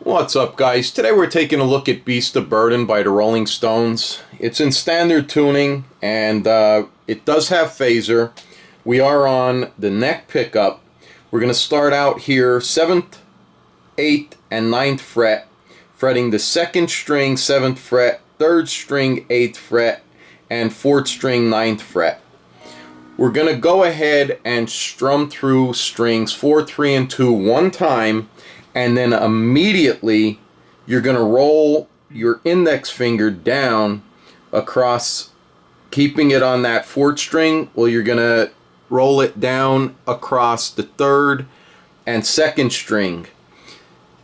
What's up, guys? Today we're taking a look at Beast of Burden by the Rolling Stones. It's in standard tuning and it does have phaser. We are on the neck pickup. We're going to start out here 7th, 8th, and 9th fret, fretting the 2nd string 7th fret, 3rd string 8th fret, and 4th string 9th fret. We're going to go ahead and strum through strings 4, 3, and 2 one time, and then immediately you're going to roll your index finger down across, keeping it on that 4th string. Well, you're going to roll it down across the 3rd and 2nd string,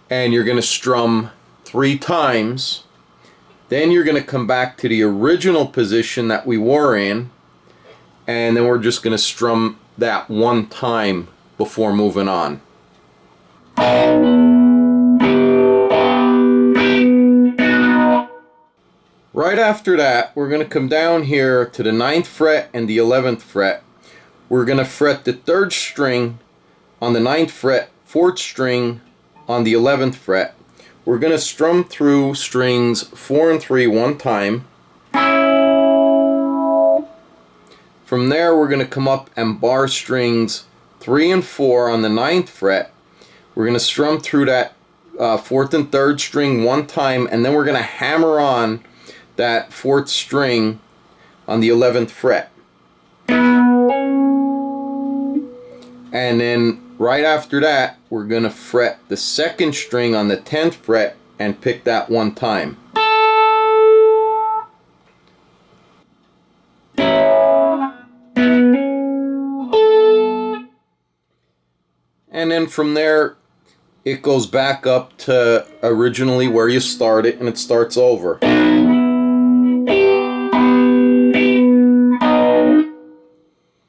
and you're going to strum 3 times. Then you're going to come back to the original position that we were in, and then we're just going to strum that one time before moving on. Right after that, we're going to come down here to the 9th fret and the 11th fret. We're going to fret the 3rd string on the 9th fret, 4th string on the 11th fret. We're going to strum through strings 4 and 3 one time. From there, we're going to come up and bar strings 3 and 4 on the 9th fret. We're going to strum through that 4th and 3rd string one time, and then we're going to hammer on that 4th string on the 11th fret. And then right after that, we're going to fret the 2nd string on the 10th fret and pick that one time. And then from there, it goes back up to originally where you started, and it starts over.